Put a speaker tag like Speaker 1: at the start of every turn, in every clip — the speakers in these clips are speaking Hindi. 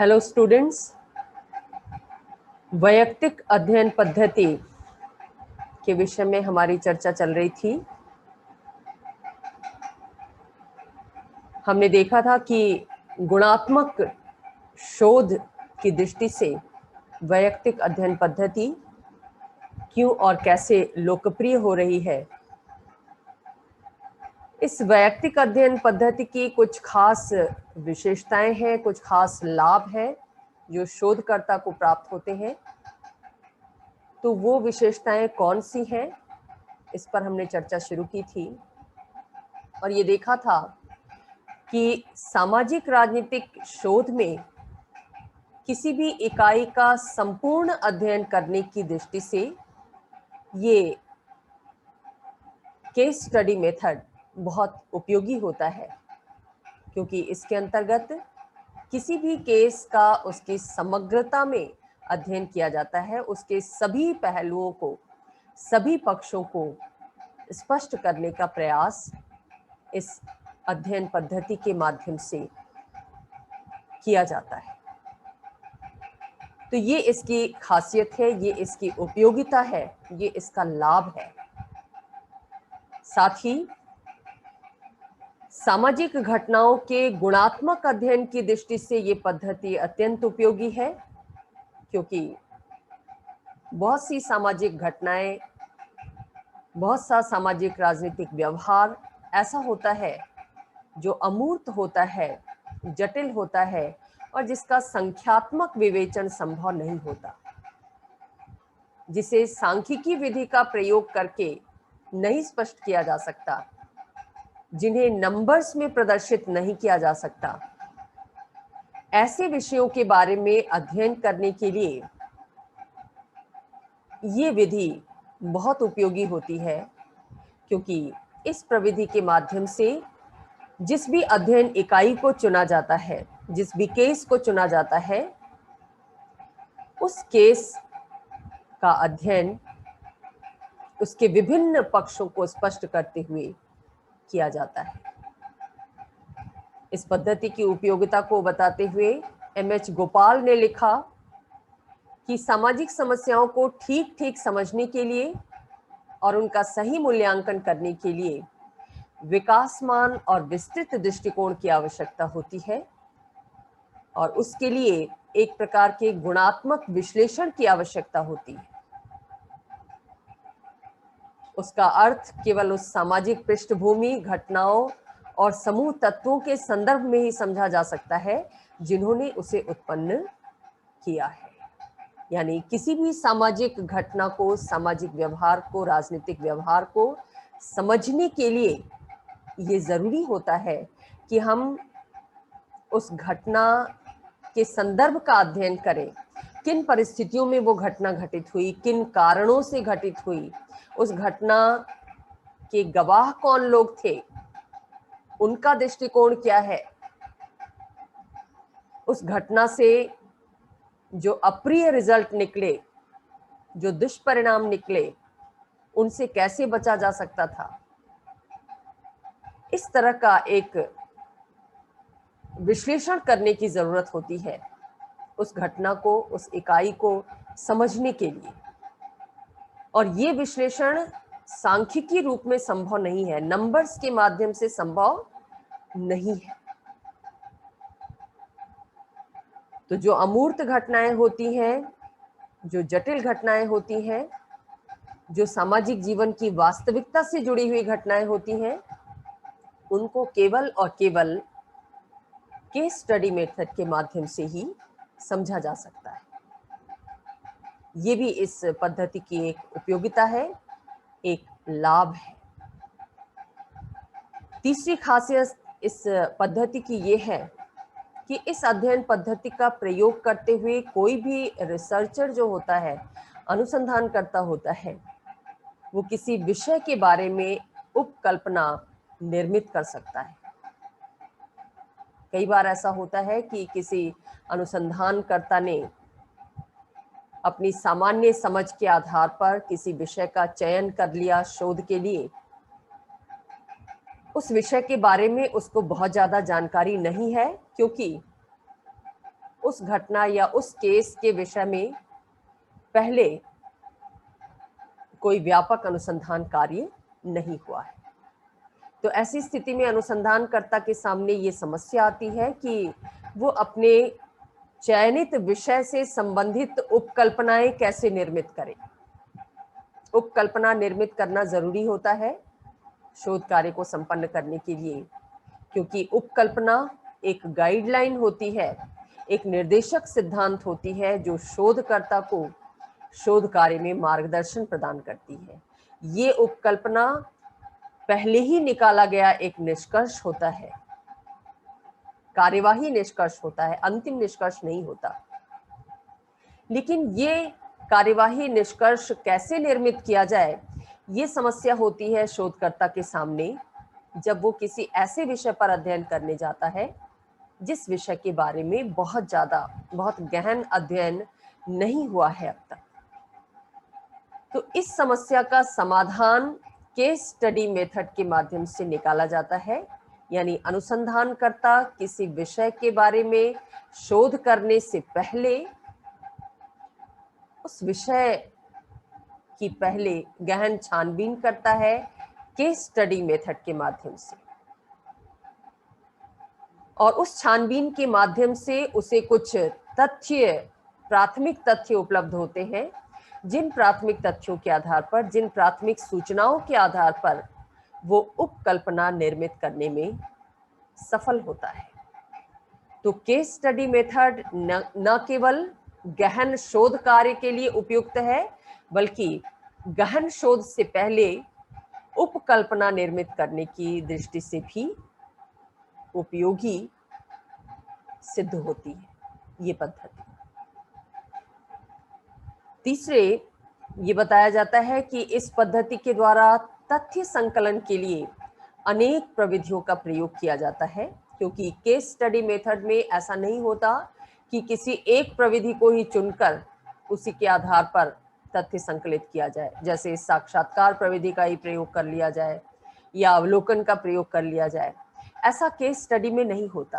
Speaker 1: हेलो स्टूडेंट्स, वैयक्तिक अध्ययन पद्धति के विषय में हमारी चर्चा चल रही थी। हमने देखा था कि गुणात्मक शोध की दृष्टि से वैयक्तिक अध्ययन पद्धति क्यों और कैसे लोकप्रिय हो रही है। इस वैयक्तिक अध्ययन पद्धति की कुछ खास विशेषताएं हैं, कुछ खास लाभ हैं जो शोधकर्ता को प्राप्त होते हैं। तो वो विशेषताएं कौन सी हैं, इस पर हमने चर्चा शुरू की थी और ये देखा था कि सामाजिक राजनीतिक शोध में किसी भी इकाई का संपूर्ण अध्ययन करने की दृष्टि से ये केस स्टडी मेथड बहुत उपयोगी होता है, क्योंकि इसके अंतर्गत किसी भी केस का उसकी समग्रता में अध्ययन किया जाता है, उसके सभी पहलुओं को, सभी पक्षों को स्पष्ट करने का प्रयास इस अध्ययन पद्धति के माध्यम से किया जाता है। तो ये इसकी खासियत है, ये इसकी उपयोगिता है, ये इसका लाभ है। साथ ही सामाजिक घटनाओं के गुणात्मक अध्ययन की दृष्टि से ये पद्धति अत्यंत उपयोगी है, क्योंकि बहुत सी सामाजिक घटनाएं, बहुत सा सामाजिक राजनीतिक व्यवहार ऐसा होता है जो अमूर्त होता है, जटिल होता है और जिसका संख्यात्मक विवेचन संभव नहीं होता, जिसे सांख्यिकी विधि का प्रयोग करके नहीं स्पष्ट किया जा सकता, जिन्हें नंबर्स में प्रदर्शित नहीं किया जा सकता। ऐसे विषयों के बारे में अध्ययन करने के लिए ये विधि बहुत उपयोगी होती है, क्योंकि इस प्रविधि के माध्यम से जिस भी अध्ययन इकाई को चुना जाता है, जिस भी केस को चुना जाता है, उस केस का अध्ययन उसके विभिन्न पक्षों को स्पष्ट करते हुए किया जाता है। इस पद्धति की उपयोगिता को बताते हुए एमएच गोपाल ने लिखा कि सामाजिक समस्याओं को ठीक ठीक समझने के लिए और उनका सही मूल्यांकन करने के लिए विकासमान और विस्तृत दृष्टिकोण की आवश्यकता होती है और उसके लिए एक प्रकार के गुणात्मक विश्लेषण की आवश्यकता होती है। उसका अर्थ केवल उस सामाजिक पृष्ठभूमि, घटनाओं और समूह तत्वों के संदर्भ में ही समझा जा सकता है जिन्होंने उसे उत्पन्न किया है। यानी किसी भी सामाजिक घटना को, सामाजिक व्यवहार को, राजनीतिक व्यवहार को समझने के लिए ये जरूरी होता है कि हम उस घटना के संदर्भ का अध्ययन करें। किन परिस्थितियों में वो घटना घटित हुई, किन कारणों से घटित हुई, उस घटना के गवाह कौन लोग थे, उनका दृष्टिकोण क्या है, उस घटना से जो अप्रिय रिजल्ट निकले, जो दुष्परिणाम निकले, उनसे कैसे बचा जा सकता था। इस तरह का एक विश्लेषण करने की जरूरत होती है उस घटना को, उस इकाई को समझने के लिए। और ये विश्लेषण सांख्यिकी रूप में संभव नहीं है, नंबर्स के माध्यम से संभव नहीं है। तो जो अमूर्त घटनाएं होती हैं, जो जटिल घटनाएं होती हैं, जो सामाजिक जीवन की वास्तविकता से जुड़ी हुई घटनाएं होती हैं, उनको केवल और केवल केस स्टडी मेथड के माध्यम से ही समझा जा सकता है। ये भी इस पद्धति की एक उपयोगिता है, एक लाभ है। तीसरी खासियत इस पद्धति की ये है कि इस अध्ययन पद्धति का प्रयोग करते हुए कोई भी रिसर्चर जो होता है, अनुसंधानकर्ता होता है, वो किसी विषय के बारे में उपकल्पना निर्मित कर सकता है। कई बार ऐसा होता है कि किसी अनुसंधानकर्ता ने अपनी सामान्य समझ के आधार पर किसी विषय का चयन कर लिया शोध के लिए। उस विषय के बारे में उसको बहुत ज्यादा जानकारी नहीं है, क्योंकि उस घटना या उस केस के विषय में पहले कोई व्यापक अनुसंधान कार्य नहीं हुआ है। तो ऐसी स्थिति में अनुसंधानकर्ता के सामने ये समस्या आती है कि वो अपने चयनित विषय से संबंधित उपकल्पनाएं कैसे निर्मित करें। उपकल्पना निर्मित करना जरूरी होता है शोध कार्य को संपन्न करने के लिए, क्योंकि उपकल्पना एक गाइडलाइन होती है, एक निर्देशक सिद्धांत होती है जो शोधकर्ता को शोध कार्य में मार्गदर्शन प्रदान करती है। ये उपकल्पना पहले ही निकाला गया एक निष्कर्ष होता है, कार्यवाही निष्कर्ष होता है, अंतिम निष्कर्ष नहीं होता। लेकिन ये कार्यवाही निष्कर्ष कैसे निर्मित किया जाए, ये समस्या होती है शोधकर्ता के सामने जब वो किसी ऐसे विषय पर अध्ययन करने जाता है जिस विषय के बारे में बहुत गहन अध्ययन नहीं हुआ है अब तक। तो इस समस्या का समाधान केस स्टडी मेथड के माध्यम से निकाला जाता है, यानी अनुसंधानकर्ता किसी विषय के बारे में शोध करने से पहले उस विषय की पहले गहन छानबीन करता है केस स्टडी मेथड के माध्यम से, और उस छानबीन के माध्यम से उसे कुछ प्राथमिक तथ्य उपलब्ध होते हैं, जिन प्राथमिक तथ्यों के आधार पर, जिन प्राथमिक सूचनाओं के आधार पर वो उपकल्पना निर्मित करने में सफल होता है। तो केस स्टडी मेथड न केवल गहन शोध कार्य के लिए उपयुक्त है, बल्कि गहन शोध से पहले उपकल्पना निर्मित करने की दृष्टि से भी उपयोगी सिद्ध होती है ये पद्धति। तीसरे, ये बताया जाता है कि इस पद्धति के द्वारा तथ्य संकलन के लिए अनेक प्रविधियों का प्रयोग किया जाता है, क्योंकि केस स्टडी मेथड में ऐसा नहीं होता कि किसी एक प्रविधि को ही चुनकर उसी के आधार पर तथ्य संकलित किया जाए, जैसे साक्षात्कार प्रविधि का ही प्रयोग कर लिया जाए या अवलोकन का प्रयोग कर लिया जाए। ऐसा केस स्टडी में नहीं होता।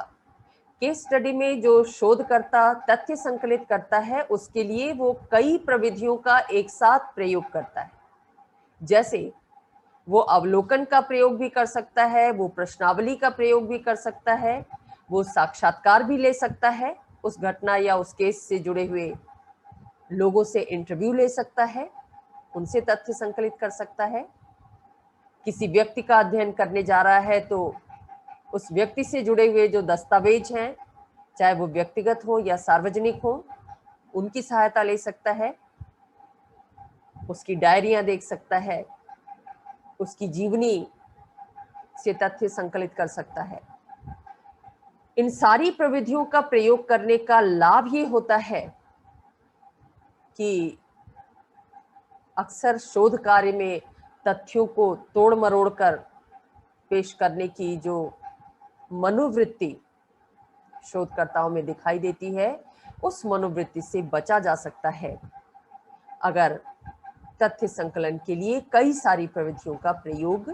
Speaker 1: केस स्टडी में जो शोधकर्ता तथ्य संकलित करता है उसके लिए वो कई प्रविधियों का एक साथ प्रयोग करता है। जैसे वो अवलोकन का प्रयोग भी कर सकता है, वो प्रश्नावली का प्रयोग भी कर सकता है, वो साक्षात्कार भी ले सकता है, उस घटना या उस केस से जुड़े हुए लोगों से इंटरव्यू ले सकता है, उनसे तथ्य संकलित कर सकता है। किसी व्यक्ति का अध्ययन करने जा रहा है तो उस व्यक्ति से जुड़े हुए जो दस्तावेज हैं, चाहे वो व्यक्तिगत हो या सार्वजनिक हो, उनकी सहायता ले सकता है, उसकी डायरियां देख सकता है, उसकी जीवनी से तथ्य संकलित कर सकता है। इन सारी प्रविधियों का प्रयोग करने का लाभ ये होता है कि अक्सर शोध कार्य में तथ्यों को तोड़ मरोड़ कर पेश करने की जो मनोवृत्ति शोधकर्ताओं में दिखाई देती है, उस मनोवृत्ति से बचा जा सकता है अगर तथ्य संकलन के लिए कई सारी प्रविधियों का प्रयोग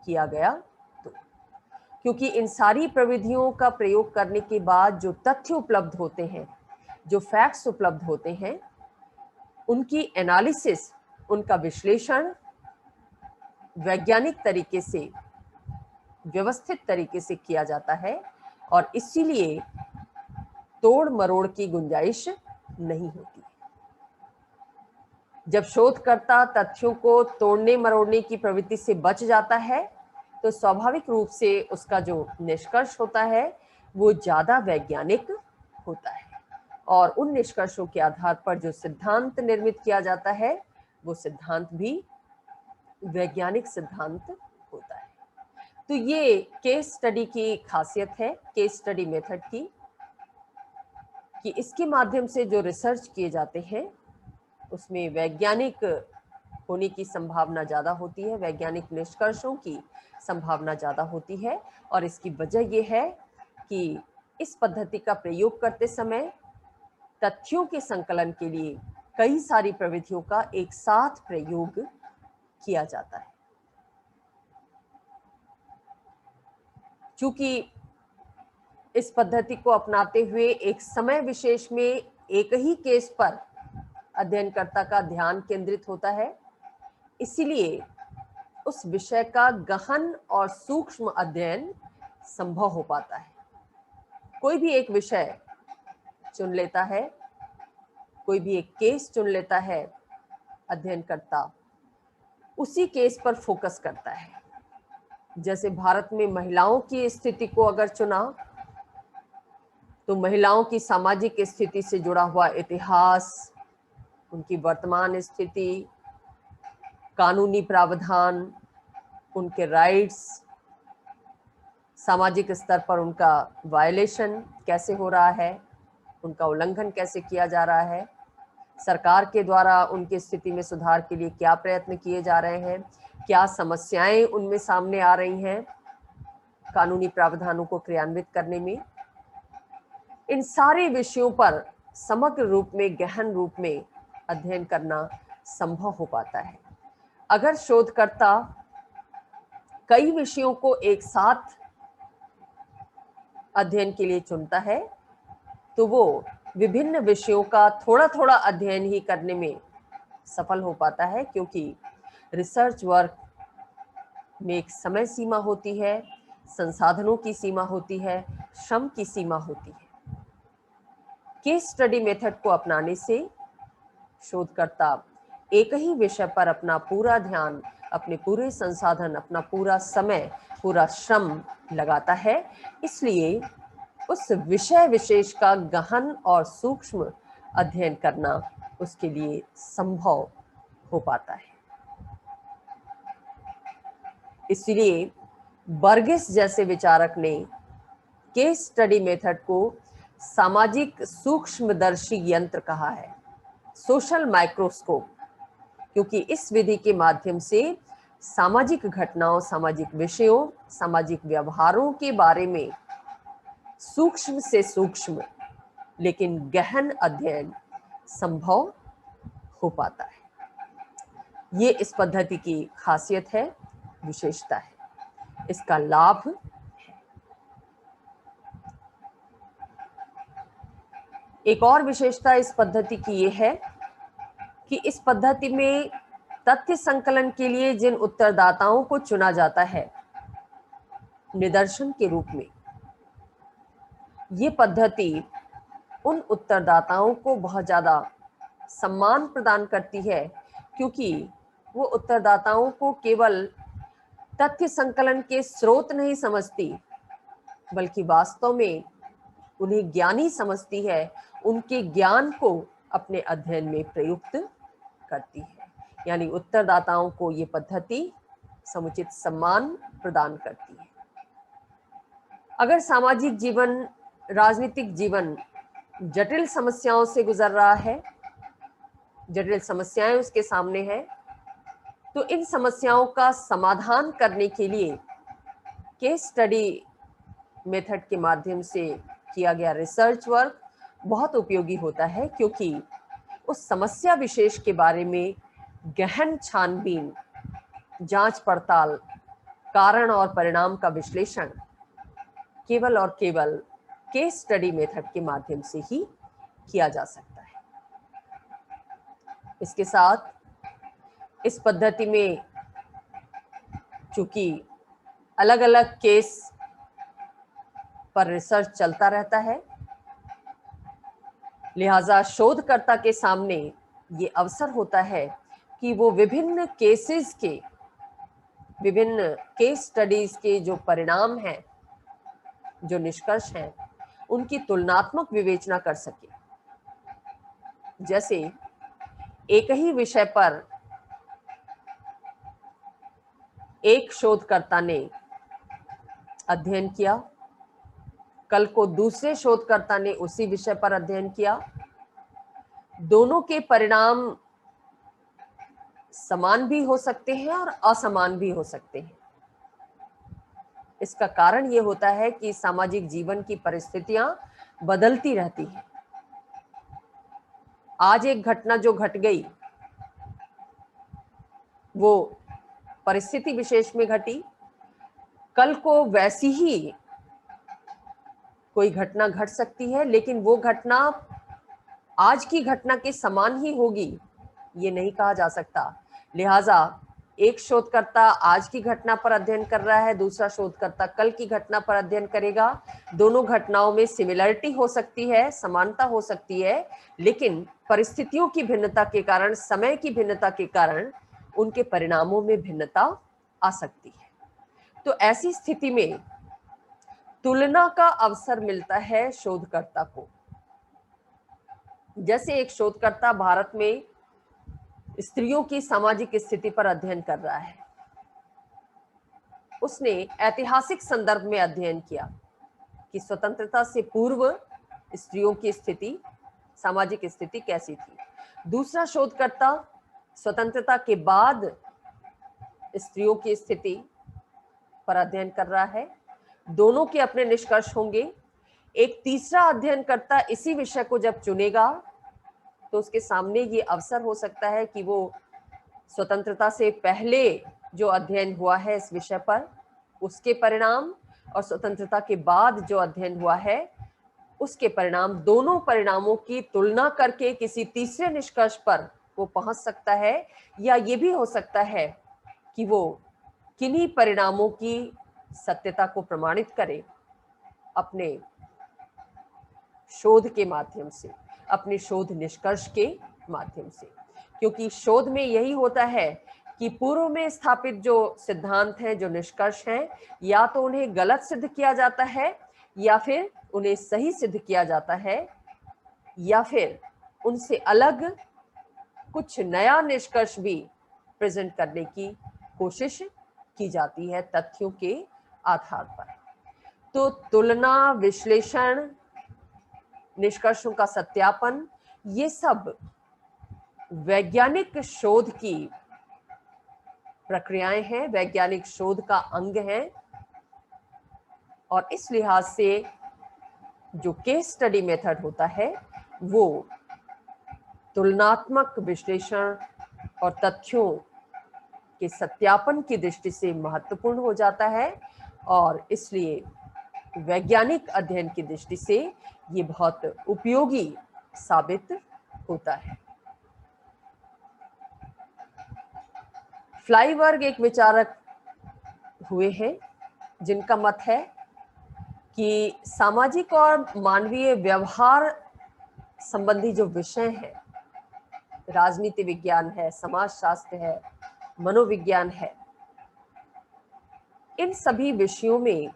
Speaker 1: किया गया तो। क्योंकि इन सारी प्रविधियों का प्रयोग करने के बाद जो तथ्य उपलब्ध होते हैं, जो फैक्ट्स उपलब्ध होते हैं, उनकी एनालिसिस, उनका विश्लेषण वैज्ञानिक तरीके से, व्यवस्थित तरीके से किया जाता है, और इसीलिए तोड़ मरोड़ की गुंजाइश नहीं होती। जब शोधकर्ता तथ्यों को तोड़ने मरोड़ने की प्रवृत्ति से बच जाता है तो स्वाभाविक रूप से उसका जो निष्कर्ष होता है वो ज्यादा वैज्ञानिक होता है, और उन निष्कर्षों के आधार पर जो सिद्धांत निर्मित किया जाता है वो सिद्धांत भी वैज्ञानिक सिद्धांत होता है। तो ये केस स्टडी की खासियत है, केस स्टडी मेथड की, कि इसके माध्यम से जो रिसर्च किए जाते हैं उसमें वैज्ञानिक होने की संभावना ज़्यादा होती है, वैज्ञानिक निष्कर्षों की संभावना ज़्यादा होती है। और इसकी वजह यह है कि इस पद्धति का प्रयोग करते समय तथ्यों के संकलन के लिए कई सारी प्रविधियों का एक साथ प्रयोग किया जाता है। चूंकि इस पद्धति को अपनाते हुए एक समय विशेष में एक ही केस पर अध्ययनकर्ता का ध्यान केंद्रित होता है, इसीलिए उस विषय का गहन और सूक्ष्म अध्ययन संभव हो पाता है। कोई भी एक विषय चुन लेता है, कोई भी एक केस चुन लेता है, अध्ययनकर्ता उसी केस पर फोकस करता है। जैसे भारत में महिलाओं की स्थिति को अगर चुना तो महिलाओं की सामाजिक स्थिति से जुड़ा हुआ इतिहास, उनकी वर्तमान स्थिति, कानूनी प्रावधान, उनके राइट्स, सामाजिक स्तर पर उनका वायलेशन कैसे हो रहा है, उनका उल्लंघन कैसे किया जा रहा है, सरकार के द्वारा उनकी स्थिति में सुधार के लिए क्या प्रयत्न किए जा रहे हैं, क्या समस्याएं उनमें सामने आ रही हैं कानूनी प्रावधानों को क्रियान्वित करने में। इन सारे विषयों पर समग्र रूप में, गहन रूप में अध्ययन करना संभव हो पाता है। अगर शोधकर्ता कई विषयों को एक साथ अध्ययन के लिए चुनता है तो वो विभिन्न विषयों का थोड़ा थोड़ा अध्ययन ही करने में सफल हो पाता है, क्योंकि रिसर्च वर्क में एक समय सीमा होती है, संसाधनों की सीमा होती है, श्रम की सीमा होती है। केस स्टडी मेथड को अपनाने से शोधकर्ता एक ही विषय पर अपना पूरा ध्यान, अपने पूरे संसाधन, अपना पूरा समय, पूरा श्रम लगाता है, इसलिए उस विषय विशेष का गहन और सूक्ष्म अध्ययन करना उसके लिए संभव हो पाता है। इसलिए बर्गिस जैसे विचारक ने केस स्टडी मेथड को सामाजिक सूक्ष्मदर्शी यंत्र कहा है, सोशल माइक्रोस्कोप, क्योंकि इस विधि के माध्यम से सामाजिक घटनाओं, सामाजिक विषयों, सामाजिक व्यवहारों के बारे में सूक्ष्म से सूक्ष्म लेकिन गहन अध्ययन संभव हो पाता है। ये इस पद्धति की खासियत है, विशेषता है, इसका लाभ है। एक और विशेषता इस पद्धति की ये है कि इस पद्धति में तथ्य संकलन के लिए जिन उत्तरदाताओं को चुना जाता है निदर्शन के रूप में, ये पद्धति उन उत्तरदाताओं को बहुत ज्यादा सम्मान प्रदान करती है, क्योंकि वो उत्तरदाताओं को केवल तथ्य संकलन के स्रोत नहीं समझती, बल्कि वास्तव में उन्हें ज्ञानी समझती है, उनके ज्ञान को अपने अध्ययन में प्रयुक्त करती है। यानी उत्तरदाताओं को ये पद्धति समुचित सम्मान प्रदान करती है। अगर सामाजिक जीवन, राजनीतिक जीवन जटिल समस्याओं से गुजर रहा है, जटिल समस्याएं उसके सामने हैं, तो इन समस्याओं का समाधान करने के लिए केस स्टडी मेथड के माध्यम से किया गया रिसर्च वर्क बहुत उपयोगी होता है, क्योंकि उस समस्या विशेष के बारे में गहन छानबीन, जांच पड़ताल, कारण और परिणाम का विश्लेषण केवल और केवल केस स्टडी मेथड के माध्यम से ही किया जा सकता है। इसके साथ इस पद्धति में चूंकि अलग अलग केस पर रिसर्च चलता रहता है, लिहाजा शोधकर्ता के सामने ये अवसर होता है कि वो विभिन्न केसेस के, विभिन्न केस स्टडीज के जो परिणाम हैं, जो निष्कर्ष हैं, उनकी तुलनात्मक विवेचना कर सके। जैसे एक ही विषय पर एक शोधकर्ता ने अध्ययन किया, कल को दूसरे शोधकर्ता ने उसी विषय पर अध्ययन किया, दोनों के परिणाम समान भी हो सकते हैं और असमान भी हो सकते हैं। इसका कारण ये होता है कि सामाजिक जीवन की परिस्थितियां बदलती रहती हैं। आज एक घटना जो घट गई वो परिस्थिति विशेष में घटी, कल को वैसी ही कोई घटना घट सकती है, लेकिन वो घटना आज की घटना के समान ही होगी ये नहीं कहा जा सकता। लिहाजा एक शोधकर्ता आज की घटना पर अध्ययन कर रहा है, दूसरा शोधकर्ता कल की घटना पर अध्ययन करेगा। दोनों घटनाओं में सिमिलरिटी हो सकती है, समानता हो सकती है, लेकिन परिस्थितियों की भिन्नता के कारण, समय की भिन्नता के कारण उनके परिणामों में भिन्नता आ सकती है। तो ऐसी स्थिति में तुलना का अवसर मिलता है शोधकर्ता को। जैसे एक शोधकर्ता भारत में स्त्रियों की सामाजिक स्थिति पर अध्ययन कर रहा है, उसने ऐतिहासिक संदर्भ में अध्ययन किया कि स्वतंत्रता से पूर्व स्त्रियों की स्थिति, सामाजिक स्थिति कैसी थी। दूसरा शोधकर्ता स्वतंत्रता के बाद स्त्रियों की स्थिति पर अध्ययन कर रहा है। दोनों के अपने निष्कर्ष होंगे। एक तीसरा अध्ययनकर्ता इसी विषय को जब चुनेगा तो उसके सामने ये अवसर हो सकता है कि वो स्वतंत्रता से पहले जो अध्ययन हुआ है इस विषय पर, उसके परिणाम, और स्वतंत्रता के बाद जो अध्ययन हुआ है उसके परिणाम, दोनों परिणामों की तुलना करके किसी तीसरे निष्कर्ष पर वो पहुंच सकता है। या ये भी हो सकता है कि वो किन्हीं परिणामों की सत्यता को प्रमाणित करे अपने शोध के माध्यम से, अपने शोध निष्कर्ष के माध्यम से। क्योंकि शोध में यही होता है कि पूर्व में स्थापित जो सिद्धांत हैं, जो निष्कर्ष हैं, या तो उन्हें गलत सिद्ध किया जाता है या फिर उन्हें सही सिद्ध किया जाता है, या फिर उनसे अलग कुछ नया निष्कर्ष भी प्रेजेंट करने की कोशिश की जाती है तथ्यों के आधार पर। तो तुलना, विश्लेषण, निष्कर्षों का सत्यापन, ये सब वैज्ञानिक शोध की प्रक्रियाएं हैं, वैज्ञानिक शोध का अंग है। और इस लिहाज से जो केस स्टडी मेथड होता है वो तुलनात्मक विश्लेषण और तथ्यों के सत्यापन की दृष्टि से महत्वपूर्ण हो जाता है, और इसलिए वैज्ञानिक अध्ययन की दृष्टि से ये बहुत उपयोगी साबित होता है। फ्लाईबर्ग एक विचारक हुए हैं जिनका मत है कि सामाजिक और मानवीय व्यवहार संबंधी जो विषय हैं, राजनीति विज्ञान है, समाजशास्त्र है, मनोविज्ञान है, इन सभी विषयों में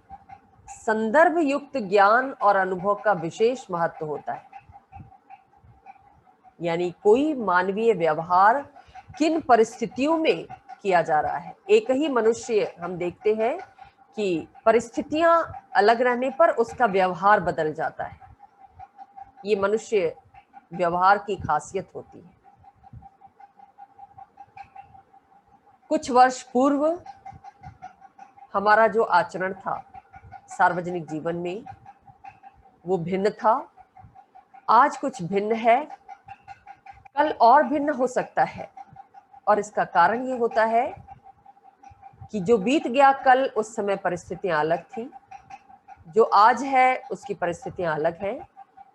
Speaker 1: संदर्भ युक्त ज्ञान और अनुभव का विशेष महत्व होता है। यानी कोई मानवीय व्यवहार किन परिस्थितियों में किया जा रहा है। एक ही मनुष्य हम देखते हैं कि परिस्थितियां अलग रहने पर उसका व्यवहार बदल जाता है। ये मनुष्य व्यवहार की खासियत होती है। कुछ वर्ष पूर्व हमारा जो आचरण था सार्वजनिक जीवन में वो भिन्न था, आज कुछ भिन्न है, कल और भिन्न हो सकता है। और इसका कारण ये होता है कि जो बीत गया कल, उस समय परिस्थितियां अलग थी, जो आज है उसकी परिस्थितियां अलग हैं,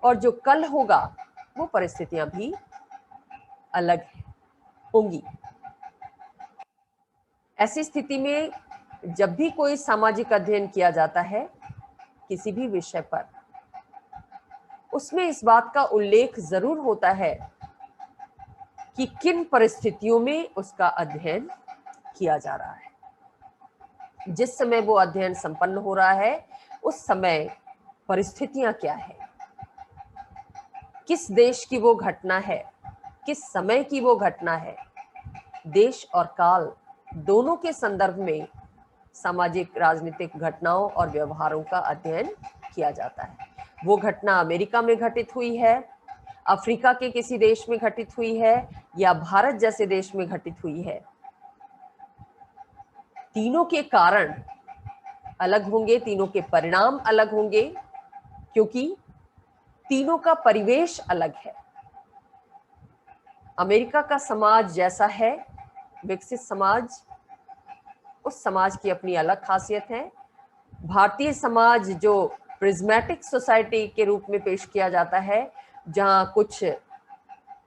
Speaker 1: और जो कल होगा वो परिस्थितियां भी अलग होंगी। ऐसी स्थिति में जब भी कोई सामाजिक अध्ययन किया जाता है किसी भी विषय पर, उसमें इस बात का उल्लेख जरूर होता है कि किन परिस्थितियों में उसका अध्ययन किया जा रहा है। जिस समय वो अध्ययन संपन्न हो रहा है उस समय परिस्थितियां क्या है, किस देश की वो घटना है, किस समय की वो घटना है। देश और काल दोनों के संदर्भ में सामाजिक राजनीतिक घटनाओं और व्यवहारों का अध्ययन किया जाता है। वो घटना अमेरिका में घटित हुई है, अफ्रीका के किसी देश में घटित हुई है, या भारत जैसे देश में घटित हुई है, तीनों के कारण अलग होंगे, तीनों के परिणाम अलग होंगे, क्योंकि तीनों का परिवेश अलग है। अमेरिका का समाज जैसा है, विकसित समाज, उस समाज की अपनी अलग खासियत है। भारतीय समाज जो प्रिज्मेटिक सोसाइटी के रूप में पेश किया जाता है, जहां कुछ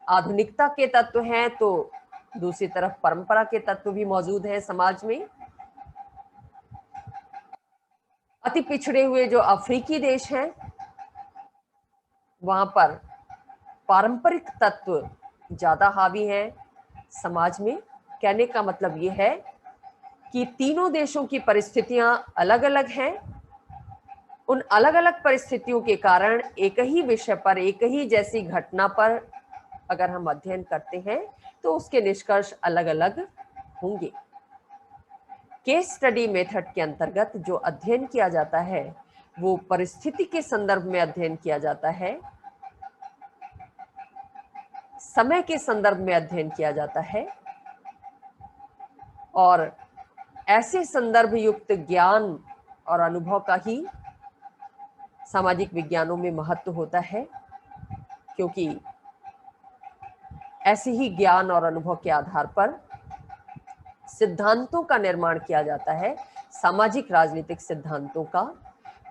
Speaker 1: आधुनिकता के तत्व हैं तो दूसरी तरफ परंपरा के तत्व भी मौजूद हैं समाज में। अति पिछड़े हुए जो अफ्रीकी देश हैं, वहां पर पारंपरिक तत्व ज्यादा हावी हैं समाज में। कहने का मतलब ये है कि तीनों देशों की परिस्थितियां अलग अलग हैं। उन अलग अलग परिस्थितियों के कारण एक ही विषय पर, एक ही जैसी घटना पर अगर हम अध्ययन करते हैं तो उसके निष्कर्ष अलग अलग होंगे। केस स्टडी मेथड के अंतर्गत जो अध्ययन किया जाता है वो परिस्थिति के संदर्भ में अध्ययन किया जाता है, समय के संदर्भ में अध्ययन किया जाता है, और ऐसे संदर्भ युक्त ज्ञान और अनुभव का ही सामाजिक विज्ञानों में महत्व होता है, क्योंकि ऐसे ही ज्ञान और अनुभव के आधार पर सिद्धांतों का निर्माण किया जाता है, सामाजिक राजनीतिक सिद्धांतों का,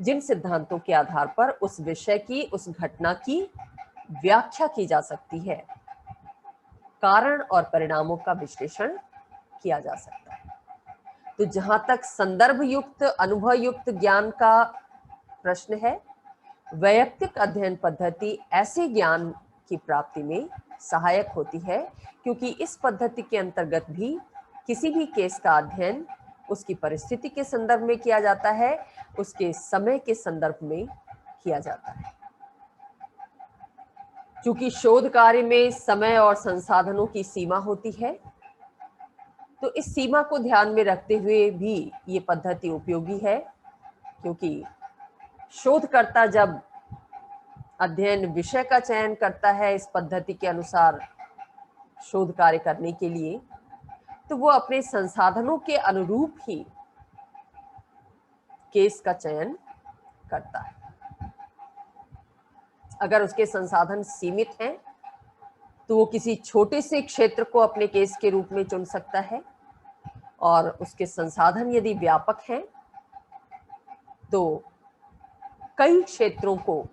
Speaker 1: जिन सिद्धांतों के आधार पर उस विषय की, उस घटना की व्याख्या की जा सकती है, कारण और परिणामों का विश्लेषण किया जा सकता है। तो जहां तक संदर्भ युक्त, अनुभव युक्त ज्ञान का प्रश्न है, वैयक्तिक अध्ययन पद्धति ऐसे ज्ञान की प्राप्ति में सहायक होती है, क्योंकि इस पद्धति के अंतर्गत भी किसी भी केस का अध्ययन उसकी परिस्थिति के संदर्भ में किया जाता है, उसके समय के संदर्भ में किया जाता है। चूंकि शोध कार्य में समय और संसाधनों की सीमा होती है, तो इस सीमा को ध्यान में रखते हुए भी ये पद्धति उपयोगी है, क्योंकि शोधकर्ता जब अध्ययन विषय का चयन करता है इस पद्धति के अनुसार शोध कार्य करने के लिए, तो वो अपने संसाधनों के अनुरूप ही केस का चयन करता है। अगर उसके संसाधन सीमित हैं तो वो किसी छोटे से क्षेत्र को अपने केस के रूप में चुन सकता है, और उसके संसाधन यदि व्यापक हैं तो कई क्षेत्रों को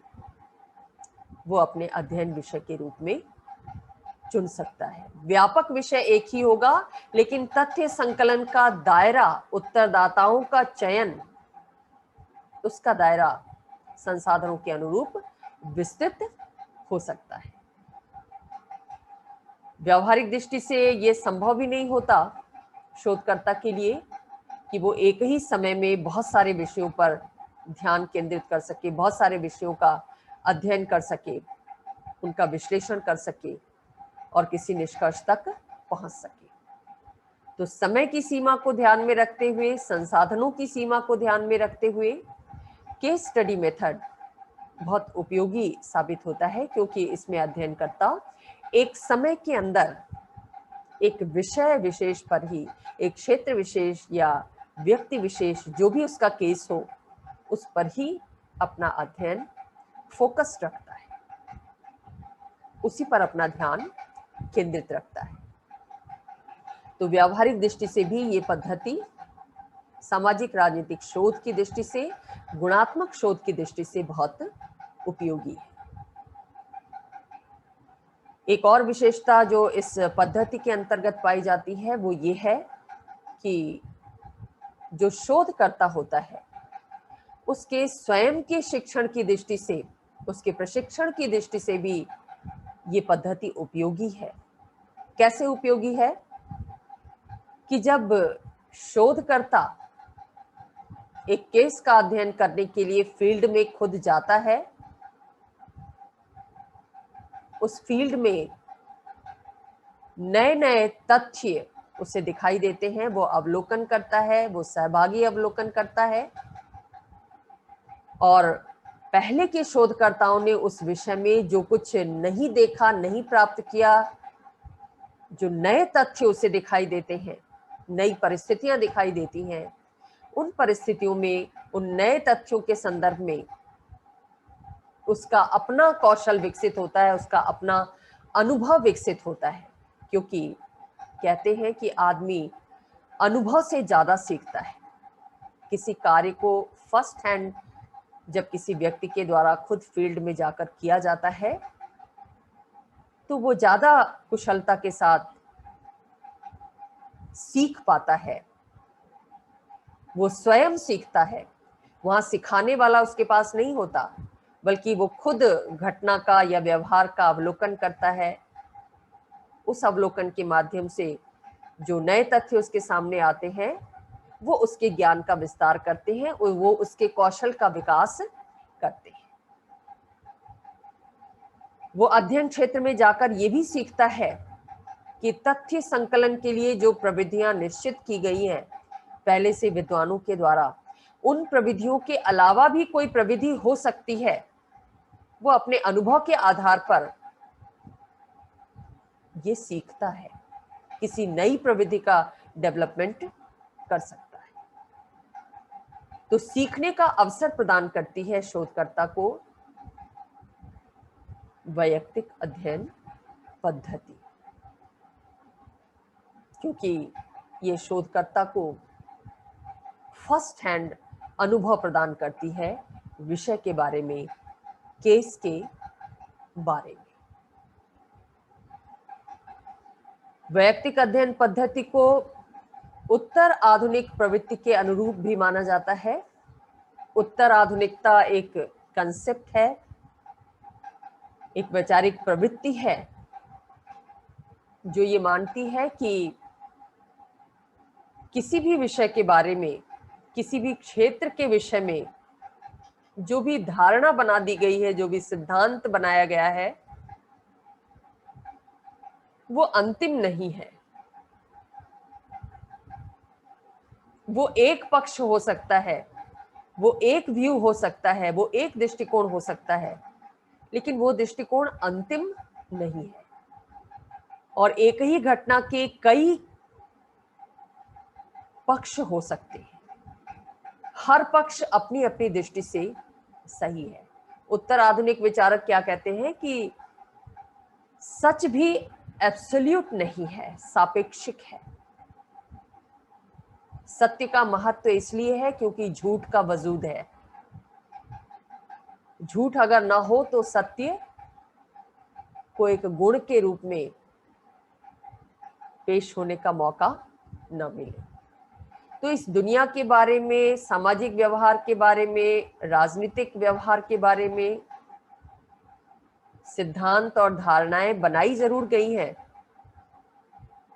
Speaker 1: वो अपने अध्ययन विषय के रूप में चुन सकता है। व्यापक विषय एक ही होगा, लेकिन तथ्य संकलन का दायरा, उत्तरदाताओं का चयन, उसका दायरा संसाधनों के अनुरूप विस्तृत हो सकता है। व्यावहारिक दृष्टि से यह संभव भी नहीं होता शोधकर्ता के लिए कि वो एक ही समय में बहुत सारे विषयों पर ध्यान केंद्रित कर सके, बहुत सारे विषयों का अध्ययन कर सके, उनका विश्लेषण कर सके और किसी निष्कर्ष तक पहुंच सके। तो समय की सीमा को ध्यान में रखते हुए, संसाधनों की सीमा को ध्यान में रखते हुए केस स्टडी मेथड बहुत उपयोगी साबित होता है, क्योंकि इसमें अध्ययनकर्ता एक समय के अंदर एक विषय विशेष पर ही, एक क्षेत्र विशेष या व्यक्ति विशेष, जो भी उसका केस हो, उस पर ही अपना अध्ययन फोकस रखता है, उसी पर अपना ध्यान केंद्रित रखता है। तो व्यावहारिक दृष्टि से भी ये पद्धति सामाजिक राजनीतिक शोध की दृष्टि से, गुणात्मक शोध की दृष्टि से बहुत उपयोगी है। एक और विशेषता जो इस पद्धति के अंतर्गत पाई जाती है वो ये है कि जो शोधकर्ता होता है उसके स्वयं के शिक्षण की दृष्टि से, उसके प्रशिक्षण की दृष्टि से भी ये पद्धति उपयोगी है। कैसे उपयोगी है कि जब शोधकर्ता एक केस का अध्ययन करने के लिए फील्ड में खुद जाता है, उस फील्ड में नए नए तथ्य उसे दिखाई देते हैं, वो अवलोकन करता है, वो सहभागी अवलोकन करता है, और पहले के शोधकर्ताओं ने उस विषय में जो कुछ नहीं देखा, नहीं प्राप्त किया, जो नए तथ्य उसे दिखाई देते हैं, नई परिस्थितियां दिखाई देती हैं, उन परिस्थितियों में, उन नए तथ्यों के संदर्भ में उसका अपना कौशल विकसित होता है, उसका अपना अनुभव विकसित होता है। क्योंकि कहते हैं कि आदमी अनुभव से ज्यादा सीखता है। किसी कार्य को फर्स्ट हैंड जब किसी व्यक्ति के द्वारा खुद फील्ड में जाकर किया जाता है तो वो ज्यादा कुशलता के साथ सीख पाता है, वो स्वयं सीखता है। वहां सिखाने वाला उसके पास नहीं होता, बल्कि वो खुद घटना का या व्यवहार का अवलोकन करता है। उस अवलोकन के माध्यम से जो नए तथ्य उसके सामने आते हैं वो उसके ज्ञान का विस्तार करते हैं और वो उसके कौशल का विकास करते हैं। वो अध्ययन क्षेत्र में जाकर ये भी सीखता है कि तथ्य संकलन के लिए जो प्रविधियां निश्चित की गई हैं पहले से विद्वानों के द्वारा, उन प्रविधियों के अलावा भी कोई प्रविधि हो सकती है। वो अपने अनुभव के आधार पर ये सीखता है, किसी नई प्रविधि का डेवलपमेंट कर सकता है। तो सीखने का अवसर प्रदान करती है शोधकर्ता को वैयक्तिक अध्ययन पद्धति, क्योंकि ये शोधकर्ता को फर्स्ट हैंड अनुभव प्रदान करती है विषय के बारे में, केस के बारे में। वैयक्तिक अध्ययन पद्धति को उत्तर आधुनिक प्रवृत्ति के अनुरूप भी माना जाता है। उत्तर आधुनिकता एक कंसेप्ट है, एक वैचारिक प्रवृत्ति है जो ये मानती है कि किसी भी विषय के बारे में, किसी भी क्षेत्र के विषय में जो भी धारणा बना दी गई है, जो भी सिद्धांत बनाया गया है, वो अंतिम नहीं है। वो एक पक्ष हो सकता है, वो एक व्यू हो सकता है, वो एक दृष्टिकोण हो सकता है, लेकिन वो दृष्टिकोण अंतिम नहीं है। और एक ही घटना के कई पक्ष हो सकते हैं, हर पक्ष अपनी अपनी दृष्टि से सही है। उत्तर आधुनिक विचारक क्या कहते हैं कि सच भी एब्सोल्यूट नहीं है, सापेक्षिक है। सत्य का महत्व इसलिए है क्योंकि झूठ का वजूद है। झूठ अगर ना हो तो सत्य को एक गुण के रूप में पेश होने का मौका न मिले। तो इस दुनिया के बारे में, सामाजिक व्यवहार के बारे में, राजनीतिक व्यवहार के बारे में सिद्धांत और धारणाएं बनाई जरूर गई हैं।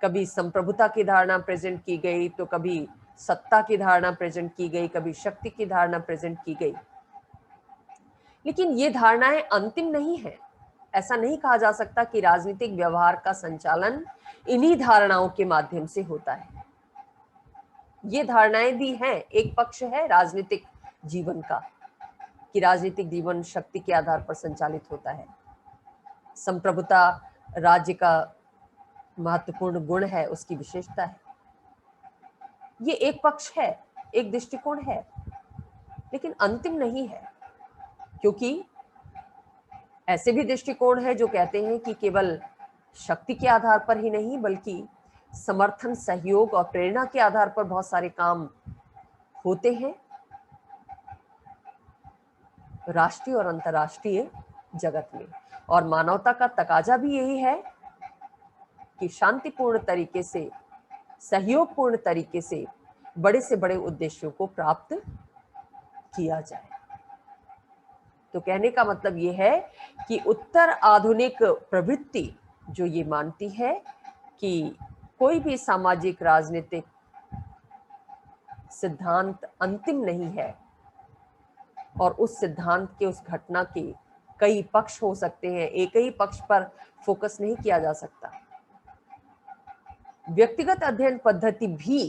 Speaker 1: कभी संप्रभुता की धारणा प्रेजेंट की गई, तो कभी सत्ता की धारणा प्रेजेंट की गई, कभी शक्ति की धारणा प्रेजेंट की गई, लेकिन ये धारणाएं अंतिम नहीं है। ऐसा नहीं कहा जा सकता कि राजनीतिक व्यवहार का संचालन इन्हीं धारणाओं के माध्यम से होता है। ये धारणाएं भी हैं, एक पक्ष है राजनीतिक जीवन का कि राजनीतिक जीवन शक्ति के आधार पर संचालित होता है। संप्रभुता राज्य का महत्वपूर्ण गुण है, उसकी विशेषता है। ये एक पक्ष है, एक दृष्टिकोण है, लेकिन अंतिम नहीं है, क्योंकि ऐसे भी दृष्टिकोण है जो कहते हैं कि केवल शक्ति के आधार पर ही नहीं, बल्कि समर्थन, सहयोग और प्रेरणा के आधार पर बहुत सारे काम होते हैं राष्ट्रीय और अंतर्राष्ट्रीय जगत में। और मानवता का तकाजा भी यही है कि शांतिपूर्ण तरीके से, सहयोगपूर्ण तरीके से बड़े से बड़े उद्देश्यों को प्राप्त किया जाए। तो कहने का मतलब ये है कि उत्तर आधुनिक प्रवृत्ति जो ये मानती है कि कोई भी सामाजिक राजनीतिक सिद्धांत अंतिम नहीं है और उस सिद्धांत के, उस घटना के कई पक्ष हो सकते हैं, एक ही पक्ष पर फोकस नहीं किया जा सकता। व्यक्तिगत अध्ययन पद्धति भी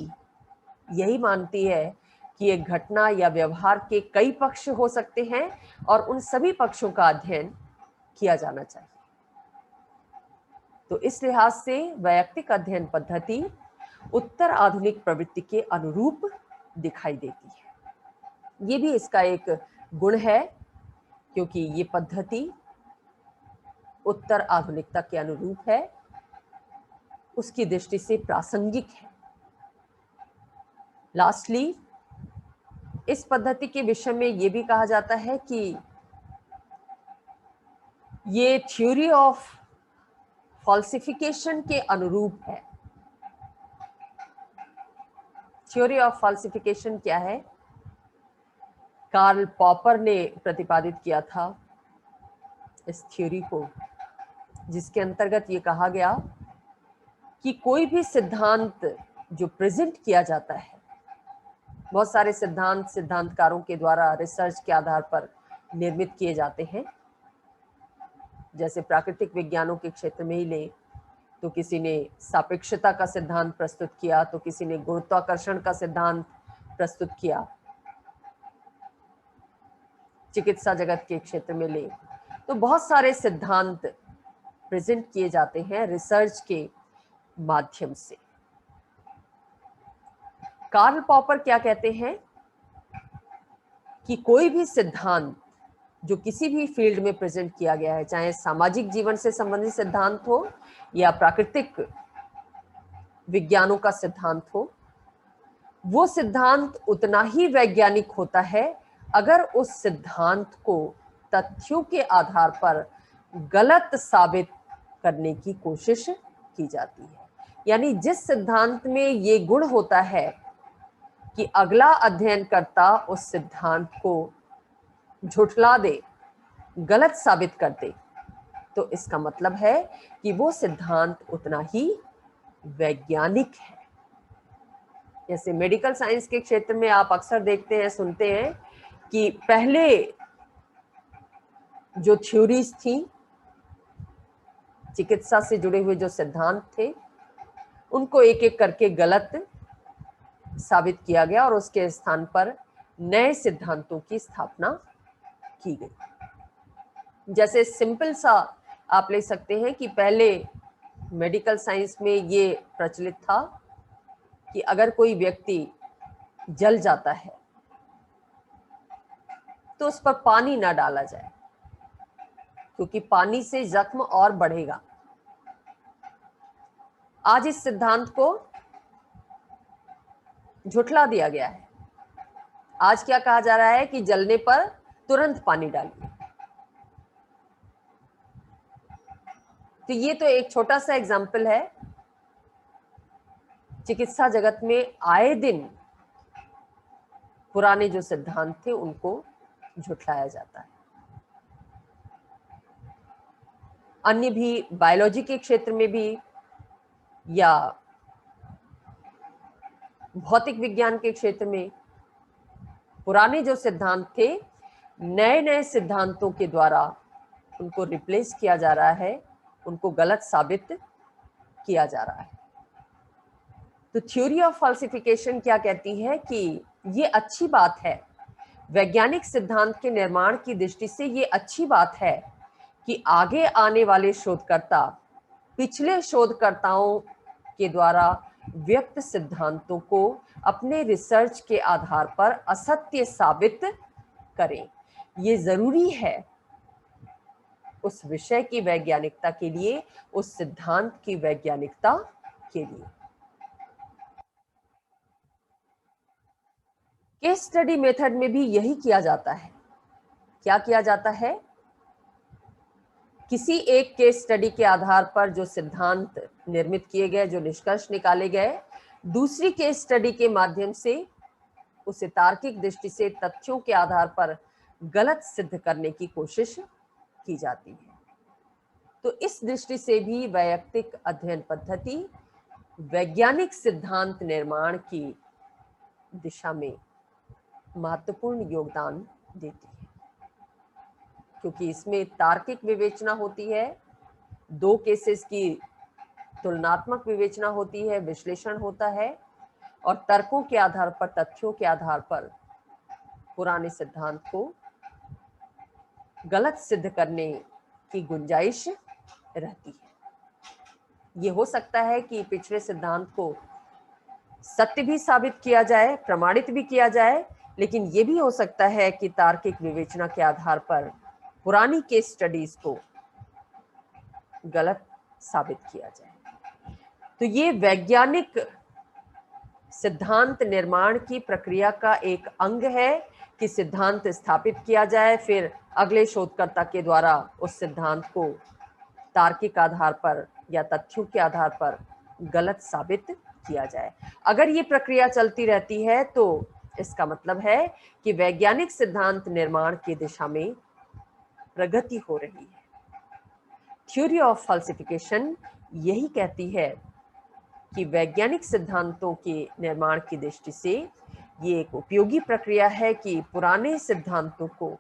Speaker 1: यही मानती है कि एक घटना या व्यवहार के कई पक्ष हो सकते हैं और उन सभी पक्षों का अध्ययन किया जाना चाहिए। तो इस लिहाज से वैयक्तिक अध्ययन पद्धति उत्तर आधुनिक प्रवृत्ति के अनुरूप दिखाई देती है। ये भी इसका एक गुण है, क्योंकि ये पद्धति उत्तर आधुनिकता के अनुरूप है, उसकी दृष्टि से प्रासंगिक है। लास्टली, इस पद्धति के विषय में ये भी कहा जाता है कि ये थ्योरी ऑफ फॉल्सिफिकेशन के अनुरूप है। थ्योरी ऑफ फॉल्सिफिकेशन क्या है? कार्ल पॉपर ने प्रतिपादित किया था इस थ्योरी को, जिसके अंतर्गत ये कहा गया कि कोई भी सिद्धांत जो प्रेजेंट किया जाता है, बहुत सारे सिद्धांत सिद्धांतकारों के द्वारा रिसर्च के आधार पर निर्मित किए जाते हैं। जैसे प्राकृतिक विज्ञानों के क्षेत्र में ही ले तो किसी ने सापेक्षता का सिद्धांत प्रस्तुत किया, तो किसी ने गुरुत्वाकर्षण का सिद्धांत प्रस्तुत किया। चिकित्सा जगत के क्षेत्र में ले तो बहुत सारे सिद्धांत प्रेजेंट किए जाते हैं रिसर्च के माध्यम से। कार्ल पॉपर क्या कहते हैं कि कोई भी सिद्धांत जो किसी भी फील्ड में प्रेजेंट किया गया है, चाहे सामाजिक जीवन से संबंधित सिद्धांत हो या प्राकृतिक विज्ञानों का सिद्धांत हो, वो सिद्धांत उतना ही वैज्ञानिक होता है अगर उस सिद्धांत को तथ्यों के आधार पर गलत साबित करने की कोशिश की जाती है। यानी जिस सिद्धांत में ये गुण होता है कि अगला अध्ययनकर्ता उस सिद्धांत को झुठला दे, गलत साबित कर दे, तो इसका मतलब है कि वो सिद्धांत उतना ही वैज्ञानिक है। जैसे मेडिकल साइंस के क्षेत्र में आप अक्सर देखते हैं, सुनते हैं कि पहले जो थ्योरीज थी, चिकित्सा से जुड़े हुए जो सिद्धांत थे, उनको एक एक करके गलत साबित किया गया और उसके स्थान पर नए सिद्धांतों की स्थापना की गई। जैसे सिंपल सा आप ले सकते हैं कि पहले मेडिकल साइंस में ये प्रचलित था कि अगर कोई व्यक्ति जल जाता है तो उस पर पानी ना डाला जाए, क्योंकि पानी से जख्म और बढ़ेगा। आज इस सिद्धांत को झुठला दिया गया है। आज क्या कहा जा रहा है कि जलने पर तुरंत पानी डालिए। तो ये तो एक छोटा सा एग्जाम्पल है। चिकित्सा जगत में आए दिन पुराने जो सिद्धांत थे उनको झुठलाया जाता है। अन्य भी बायोलॉजी के क्षेत्र में भी या भौतिक विज्ञान के क्षेत्र में पुराने जो सिद्धांत थे, नए नए सिद्धांतों के द्वारा उनको रिप्लेस किया जा रहा है, उनको गलत साबित किया जा रहा है। तो थ्योरी ऑफ फॉल्सिफिकेशन क्या कहती है कि ये अच्छी बात है, वैज्ञानिक सिद्धांत के निर्माण की दृष्टि से ये अच्छी बात है कि आगे आने वाले शोधकर्ता पिछले शोधकर्ताओं के द्वारा व्यक्त सिद्धांतों को अपने रिसर्च के आधार पर असत्य साबित करें। ये जरूरी है उस विषय की वैज्ञानिकता के लिए, उस सिद्धांत की वैज्ञानिकता के लिए। केस स्टडी मेथड में भी यही किया जाता है। क्या किया जाता है? किसी एक केस स्टडी के आधार पर जो सिद्धांत निर्मित किए गए, जो निष्कर्ष निकाले गए, दूसरी केस स्टडी के माध्यम से उसे तार्किक दृष्टि से तथ्यों के आधार पर गलत सिद्ध करने की कोशिश की जाती है। तो इस दृष्टि से भी वैयक्तिक अध्ययन पद्धति वैज्ञानिक सिद्धांत निर्माण की दिशा में महत्वपूर्ण योगदान देती है, क्योंकि इसमें तार्किक विवेचना होती है, दो केसेस की तुलनात्मक विवेचना होती है, विश्लेषण होता है और तर्कों के आधार पर, तथ्यों के आधार पर पुराने सिद्धांत को गलत सिद्ध करने की गुंजाइश रहती है। ये हो सकता है कि पिछले सिद्धांत को सत्य भी साबित किया जाए, प्रमाणित भी किया जाए, लेकिन ये भी हो सकता है कि तार्किक विवेचना के आधार पर पुरानी केस स्टडीज को गलत साबित किया जाए। तो ये वैज्ञानिक सिद्धांत निर्माण की प्रक्रिया का एक अंग है कि सिद्धांत स्थापित किया जाए, फिर अगले शोधकर्ता के द्वारा उस सिद्धांत को तार्किक आधार पर या तथ्यों के आधार पर गलत साबित किया जाए। अगर ये प्रक्रिया चलती रहती है तो इसका मतलब है कि वैज्ञानिक सिद्धांत निर्माण की दिशा में प्रगति हो रही है। थ्योरी ऑफ फॉल्सिफिकेशन यही कहती है कि वैज्ञानिक सिद्धांतों के निर्माण की दृष्टि से ये एक उपयोगी प्रक्रिया है कि पुराने सिद्धांतों को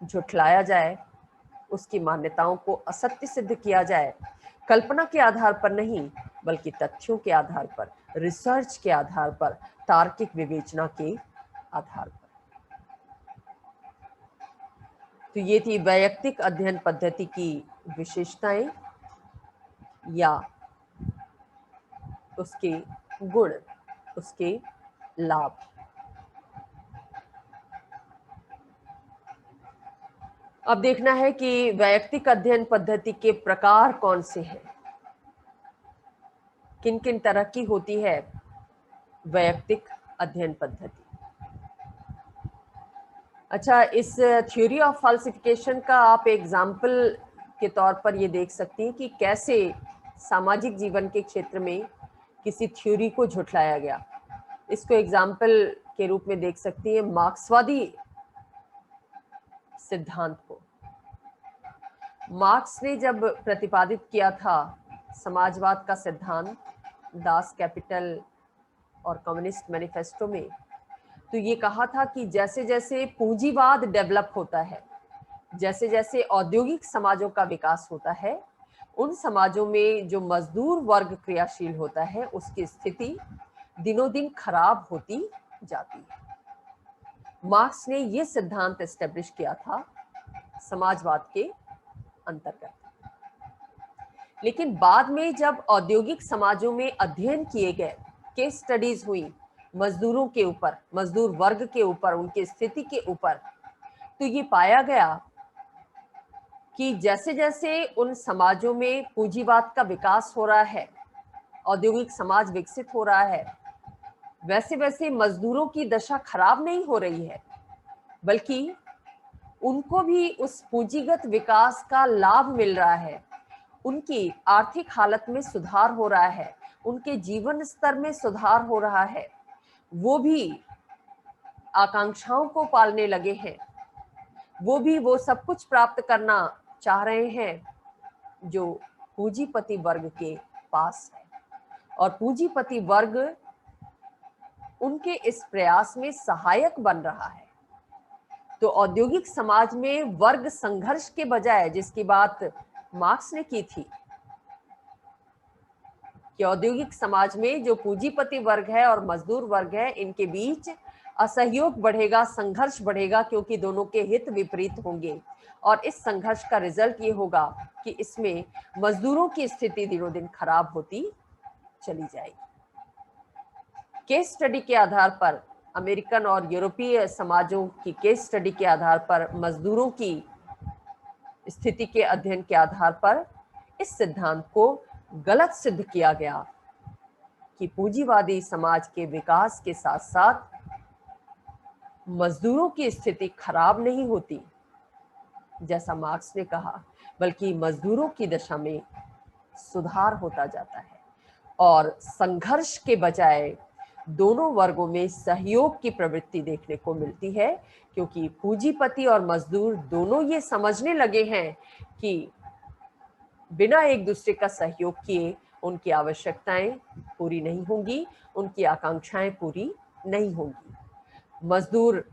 Speaker 1: झुठलाया जाए, उसकी मान्यताओं को असत्य सिद्ध किया जाए, कल्पना के आधार पर नहीं बल्कि तथ्यों के आधार पर, रिसर्च के आधार पर, तार्किक विवेचना के आधार पर। तो ये थी वैयक्तिक अध्ययन पद्धति की विशेषताएं या उसके गुण, उसके लाभ। अब देखना है कि वैयक्तिक अध्ययन पद्धति के प्रकार कौन से हैं, किन किन तरह की होती है वैयक्तिक अध्ययन पद्धति। अच्छा, इस थ्योरी ऑफ फॉल्सिफिकेशन का आप एग्जाम्पल के तौर पर ये देख सकती हैं कि कैसे सामाजिक जीवन के क्षेत्र में किसी थ्योरी को झुठलाया गया। इसको एग्जाम्पल के रूप में देख सकती है मार्क्सवादी सिद्धांत को। मार्क्स ने जब प्रतिपादित किया था समाजवाद का सिद्धांत दास कैपिटल और कम्युनिस्ट मैनिफेस्टो में, तो ये कहा था कि जैसे जैसे पूंजीवाद डेवलप होता है, जैसे जैसे औद्योगिक समाजों का विकास होता है, उन समाजों में जो मजदूर वर्ग क्रियाशील होता है उसकी स्थिति दिनों दिन खराब होती जाती है। मार्क्स ने ये सिद्धांत एस्टेब्लिश किया था समाजवाद के अंतर्गत। लेकिन बाद में जब औद्योगिक समाजों में अध्ययन किए गए, केस स्टडीज हुई मजदूरों के ऊपर, मजदूर वर्ग के ऊपर, उनकी स्थिति के ऊपर, तो ये पाया गया कि जैसे जैसे उन समाजों में पूंजीवाद का विकास हो रहा है, औद्योगिक समाज विकसित हो रहा है, वैसे वैसे मजदूरों की दशा खराब नहीं हो रही है, बल्कि उनको भी उस पूंजीगत विकास का लाभ मिल रहा है, उनकी आर्थिक हालत में सुधार हो रहा है, उनके जीवन स्तर में सुधार हो रहा है, वो भी आकांक्षाओं को पालने लगे हैं, वो भी वो सब कुछ प्राप्त करना चाह रहे हैं जो पूंजीपति वर्ग के पास है, और पूंजीपति वर्ग उनके इस प्रयास में सहायक बन रहा है। तो औद्योगिक समाज में वर्ग संघर्ष के बजाय, जिसकी बात मार्क्स ने की थी कि औद्योगिक समाज में जो पूंजीपति वर्ग है और मजदूर वर्ग है, इनके बीच असहयोग बढ़ेगा, संघर्ष बढ़ेगा, क्योंकि दोनों के हित विपरीत होंगे, और इस संघर्ष का रिजल्ट ये होगा कि इसमें मजदूरों की स्थिति दिनों दिन खराब होती चली जाएगी। केस स्टडी के आधार पर, अमेरिकन और यूरोपीय समाजों की केस स्टडी के आधार पर, मजदूरों की स्थिति के अध्ययन के आधार पर इस सिद्धांत को गलत सिद्ध किया गया कि पूंजीवादी समाज के विकास के साथ साथ मजदूरों की स्थिति खराब नहीं होती जैसा मार्क्स ने कहा, बल्कि मजदूरों की दशा में सुधार होता जाता है, और संघर्ष के बजाय दोनों वर्गों में सहयोग की प्रवृत्ति देखने को मिलती है, क्योंकि पूंजीपति और मजदूर दोनों ये समझने लगे हैं कि बिना एक दूसरे का सहयोग किए उनकी आवश्यकताएं पूरी नहीं होंगी, उनकी आकांक्षाएं पूरी नहीं होंगी। मजदूर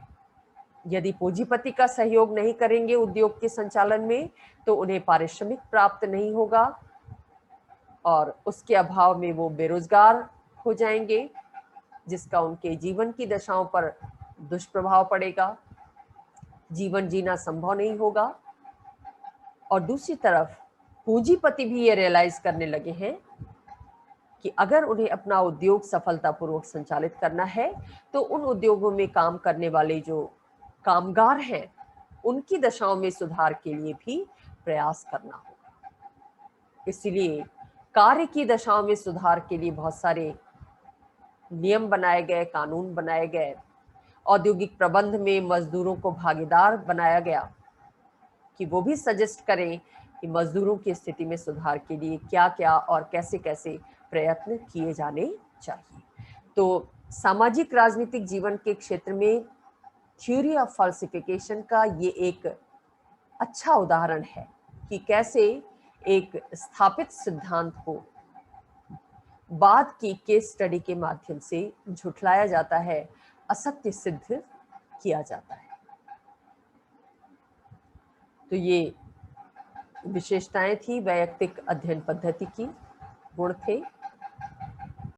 Speaker 1: यदि पूंजीपति का सहयोग नहीं करेंगे उद्योग के संचालन में, तो उन्हें पारिश्रमिक प्राप्त नहीं होगा, और उसके अभाव में वो बेरोजगार हो जाएंगे, जिसका उनके जीवन की दशाओं पर दुष्प्रभाव पड़ेगा, जीवन जीना संभव नहीं होगा। और दूसरी तरफ पूंजीपति भी ये रियलाइज करने लगे हैं कि अगर उन्हें अपना उद्योग सफलतापूर्वक संचालित करना है, तो उन उद्योगों में काम करने वाले जो कामगार हैं, उनकी दशाओं में सुधार के लिए भी प्रयास करना होगा। इसलिए कार्य की दशाओं में सुधार के लिए बहुत सारे नियम बनाए गए, कानून बनाए गए, औद्योगिक प्रबंध में मजदूरों को भागीदार बनाया गया कि वो भी सजेस्ट करें कि मजदूरों की स्थिति में सुधार के लिए क्या क्या और कैसे कैसे प्रयत्न किए जाने चाहिए। तो सामाजिक राजनीतिक जीवन के क्षेत्र में थ्योरी ऑफ फॉल्सिफिकेशन का ये एक अच्छा उदाहरण है कि कैसे एक स्थापित सिद्धांत को बाद की केस स्टडी के माध्यम से झुठलाया जाता है, असत्य सिद्ध किया जाता है। तो ये विशेषताएं थी वैयक्तिक अध्ययन पद्धति की, गुण थे।